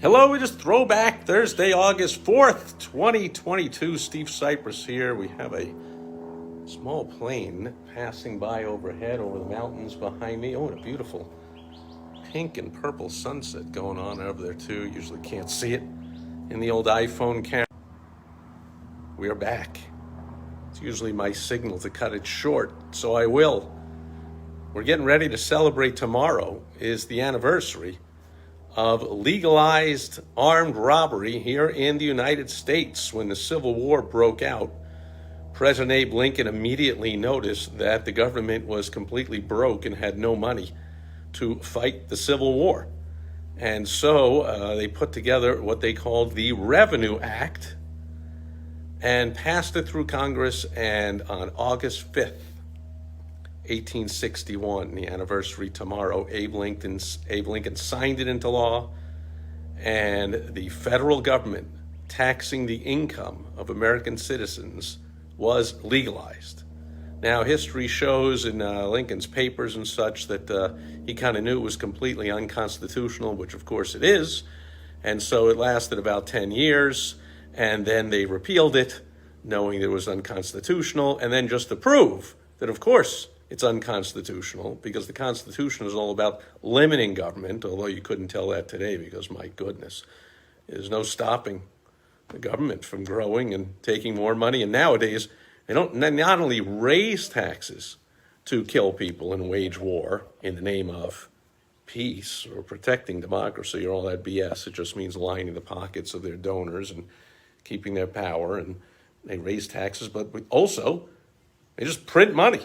Hello, it is Throwback Thursday, August 4th, 2022. Steve Sipress here. We have a small plane passing by overhead over the mountains behind me. Oh, and a beautiful pink and purple sunset going on over there too. Usually can't see it in the old iPhone camera. We are back. It's usually my signal to cut it short, so I will. We're getting ready to celebrate. Tomorrow is the anniversary of legalized armed robbery here in the United States. When the Civil War broke out, President Abe Lincoln immediately noticed that the government was completely broke and had no money to fight the Civil War. And so they put together what they called the Revenue Act and passed it through Congress. And on August 5th, 1861, the anniversary tomorrow, Abe Lincoln signed it into law, and the federal government taxing the income of American citizens was legalized. Now, history shows in Lincoln's papers and such that he kind of knew it was completely unconstitutional, which of course it is, and so it lasted about 10 years, and then they repealed it, knowing that it was unconstitutional, and then just to prove that, of course, it's unconstitutional, because the Constitution is all about limiting government, although you couldn't tell that today because, my goodness, there's no stopping the government from growing and taking more money. And nowadays, they don't not only raise taxes to kill people and wage war in the name of peace or protecting democracy or all that BS. It just means lining the pockets of their donors and keeping their power, and they raise taxes, but also they just print money.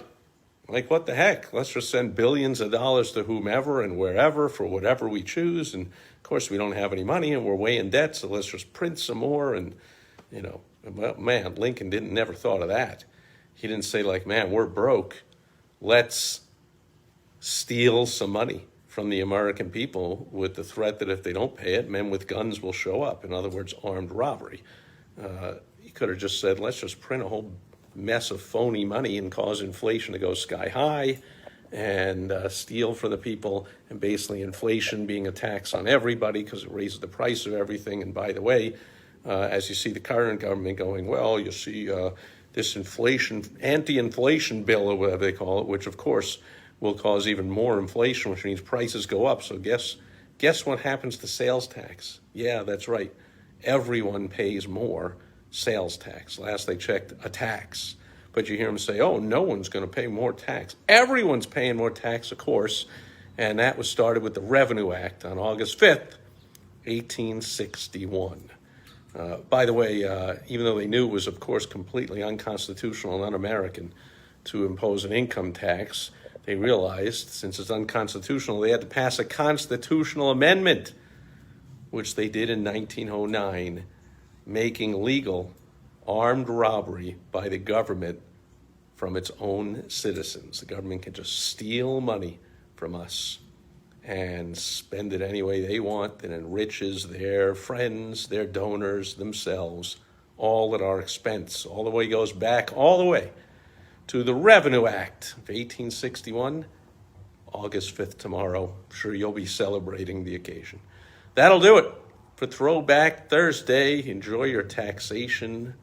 Like, what the heck? Let's just send billions of dollars to whomever and wherever for whatever we choose. And of course, we don't have any money and we're way in debt, so let's just print some more. And, well, man, Lincoln never thought of that. He didn't say, like, man, we're broke. Let's steal some money from the American people with the threat that if they don't pay it, men with guns will show up. In other words, armed robbery. He could have just said, let's just print a whole mess of phony money and cause inflation to go sky high and steal from the people, and basically inflation being a tax on everybody because it raises the price of everything. And by the way, as you see the current government going, well, you see this anti-inflation bill or whatever they call it, which of course will cause even more inflation, which means prices go up. So guess what happens to sales tax? Yeah, that's right. Everyone pays more sales tax. Last they checked, a tax. But you hear them say, oh, no one's going to pay more tax. Everyone's paying more tax, of course. And that was started with the Revenue Act on August 5th, 1861. By the way, even though they knew it was, of course, completely unconstitutional and un-American to impose an income tax, they realized, since it's unconstitutional, they had to pass a constitutional amendment, which they did in 1909, making legal armed robbery by the government from its own citizens. The government can just steal money from us and spend it any way they want, and enriches their friends, their donors, themselves, all at our expense. All the way goes back all the way to the Revenue Act of 1861, August 5th tomorrow. I'm sure you'll be celebrating the occasion. That'll do it for Throwback Thursday. Enjoy your taxation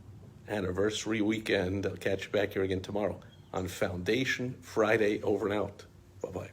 anniversary weekend. I'll catch you back here again tomorrow on Foundation Friday. Over and out. Bye-bye.